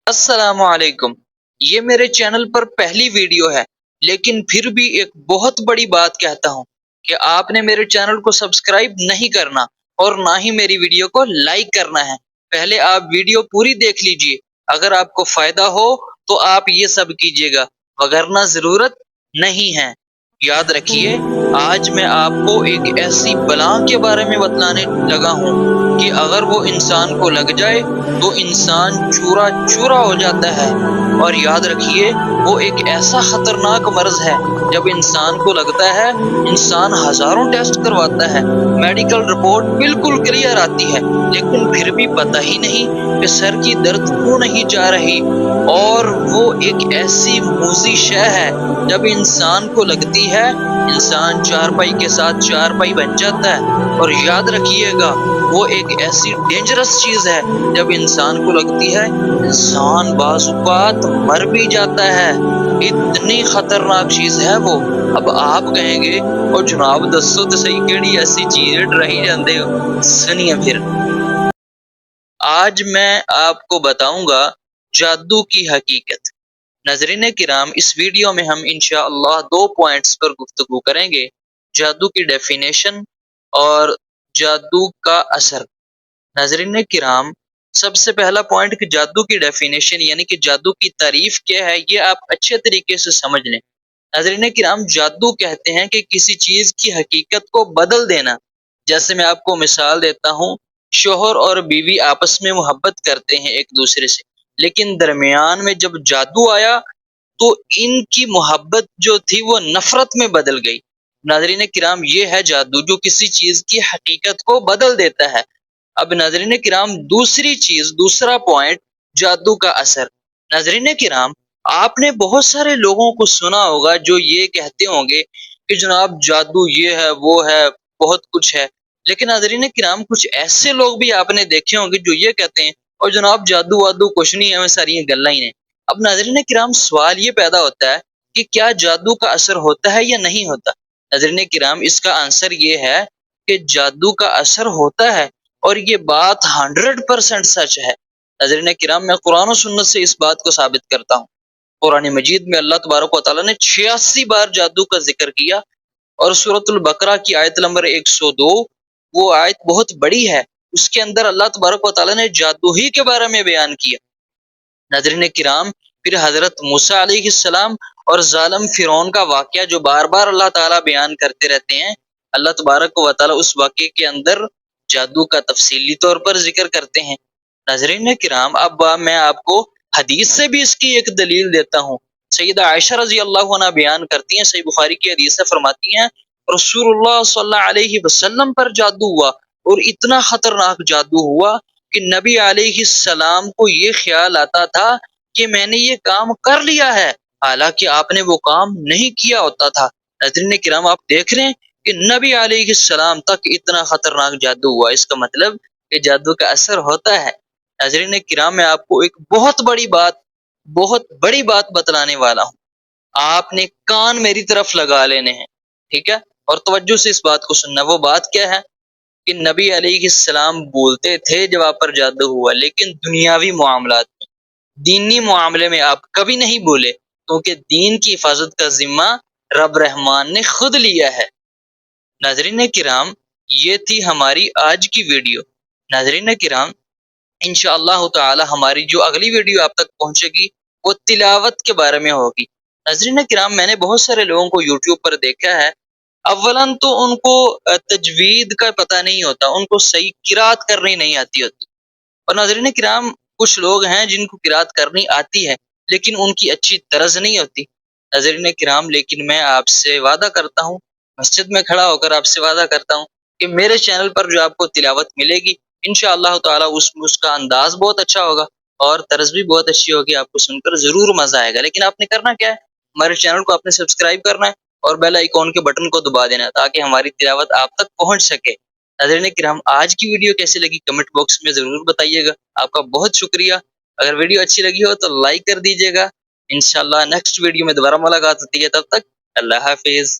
अस्सलाम वालेकुम। ये मेरे चैनल पर पहली वीडियो है, लेकिन फिर भी एक बहुत बड़ी बात कहता हूँ कि आपने मेरे चैनल को सब्सक्राइब नहीं करना और ना ही मेरी वीडियो को लाइक करना है। पहले आप वीडियो पूरी देख लीजिए, अगर आपको फायदा हो तो आप ये सब कीजिएगा, वगरना जरूरत नहीं है। याद रखिए, आज मैं आपको एक ऐसी बला के बारे में बतलाने लगा हूँ कि अगर वो इंसान को लग जाए तो इंसान चूरा चूरा हो जाता है। और याद रखिए, वो एक ऐसा खतरनाक मर्ज है, जब इंसान को लगता है इंसान हजारों टेस्ट करवाता है, मेडिकल रिपोर्ट बिल्कुल क्लियर आती है, लेकिन फिर भी पता ही नहीं कि सर की दर्द क्यों नहीं जा रही। और वो एक ऐसी मूजी शय है, जब इंसान को लगती है इंसान चारपाई के साथ चारपाई बन जाता है। और याद रखिएगा, वो एक ऐसी डेंजरस चीज है, जब इंसान को लगती है इंसान बाज़-औक़ात मर भी जाता है। इतनी खतरनाक चीज है वो। अब आप कहेंगे और जनाब दसो तो सही केड़ी ऐसी चीज है डराई जाते हो। सुनिए फिर, आज मैं आपको बताऊंगा जादू की हकीकत। नजरीन किराम, इस वीडियो में हम इंशाअल्लाह दो पॉइंट्स पर गुफ्तगू करेंगे: जादू की डेफिनेशन और जादू का असर। नजरीन किराम, सबसे पहला पॉइंट कि जादू की डेफिनेशन यानी कि जादू की तारीफ क्या है, ये आप अच्छे तरीके से समझ लें। नजरीन किराम, जादू कहते हैं कि किसी चीज की हकीकत को बदल देना। जैसे मैं आपको मिसाल देता हूँ, शोहर और बीवी आपस में मोहब्बत करते हैं एक दूसरे से, लेकिन दरमियान में जब जादू आया तो इनकी मोहब्बत जो थी वो नफरत में बदल गई। नाजरीन किराम, ये है जादू जो किसी चीज की हकीकत को बदल देता है। अब नाजरीन किराम, दूसरी चीज, दूसरा पॉइंट, जादू का असर। नाजरीन किराम, आपने बहुत सारे लोगों को सुना होगा जो ये कहते होंगे कि जनाब जादू ये है वो है, बहुत कुछ है। लेकिन नाजरीन किराम, कुछ ऐसे लोग भी आपने देखे होंगे जो ये कहते हैं और जनाब जादू वादू कुछ नहीं है, हमें सारी गल्ला ही नहीं। अब नाजरीन किराम, सवाल ये पैदा होता है कि क्या जादू का असर होता है या नहीं होता। नाजरीन किराम, इसका आंसर ये है कि जादू का असर होता है, और ये बात 100% सच है। नाज़रीन किराम, मैं कुरान और सुन्नत से इस बात को साबित करता हूँ। कुरान मजीद में अल्लाह तबारक व तआला ने 86 बार जादू का जिक्र किया, और सूरतुल बकरा की आयत नंबर 102, वो आयत बहुत बड़ी है, उसके अंदर अल्लाह तबारक व तआला ने जादू ही के बारे में बयान किया। नाज़रीन किराम, फिर हजरत मूसा अलैहिस्सलाम और जालिम फिरौन का वाकया जो बार बार अल्लाह ताला बयान करते रहते हैं, अल्लाह तबारक व तआला उस वाकये के अंदर जादू का तफसीली तौर पर जिक्र करते हैं। नाज़रीन किराम, अब मैं आपको हदीस से भी इसकी एक दलील देता हूँ। सैयदा आयशा रजी अल्लाह अन्हा बयान करती हैं, सही बुखारी की हदीस से फरमाती हैं, रसूलुल्लाह सल्लल्लाहु अलैहि वसल्लम पर जादू हुआ, और इतना खतरनाक जादू हुआ कि नबी अलैहिस्सलाम को ये ख्याल आता था कि मैंने ये काम कर लिया है, हालांकि आपने वो काम नहीं किया होता था। नाज़रीन किराम, आप देख रहे हैं कि नबी अलैहिस्सलाम तक इतना खतरनाक जादू हुआ। इसका मतलब कि जादू का असर होता है। नाज़रीन किराम, मैं आपको एक बहुत बड़ी बात बतलाने वाला हूँ। आपने कान मेरी तरफ लगा लेने हैं, ठीक है, और तवज्जो से इस बात को सुनना। वो बात क्या है कि नबी अलैहिस्सलाम बोलते थे जब आप पर जादू हुआ, लेकिन दुनियावी मामलात में, दीनी मामले में आप कभी नहीं बोले, क्योंकि दीन की हिफाजत का जिम्मा रब रहमान ने खुद लिया है। नाजरीन किराम, ये थी हमारी आज की वीडियो। नाजरीन किराम, इंशाअल्लाह ताला हमारी जो अगली वीडियो आप तक पहुंचेगी वो तिलावत के बारे में होगी। नाजरीन किराम, मैंने बहुत सारे लोगों को यूट्यूब पर देखा है, अव्वलन तो उनको तजवीद का पता नहीं होता, उनको सही किरात करनी नहीं आती होती। और नाज़रीन किराम, कुछ लोग हैं जिनको किरात करनी आती है, लेकिन उनकी अच्छी तरज नहीं होती। नाज़रीन किराम, लेकिन मैं आपसे वादा करता हूँ, मस्जिद में खड़ा होकर आपसे वादा करता हूँ कि मेरे चैनल पर जो आपको तिलावत मिलेगी, इंशाअल्लाह ताला उसका अंदाज बहुत अच्छा होगा और तर्ज भी बहुत अच्छी होगी, आपको सुनकर ज़रूर मज़ा आएगा। लेकिन आपने करना क्या है, हमारे चैनल को आपने सब्सक्राइब करना है और बेल आइकॉन के बटन को दबा देना, ताकि हमारी तिलावत आप तक पहुँच सके। नाज़रीन किराम, आज की वीडियो कैसी लगी कमेंट बॉक्स में ज़रूर बताइएगा। आपका बहुत शुक्रिया। अगर वीडियो अच्छी लगी हो तो लाइक कर दीजिएगा। इंशाअल्लाह नेक्स्ट वीडियो में दोबारा मुलाकात होती है, तब तक अल्लाह हाफिज़।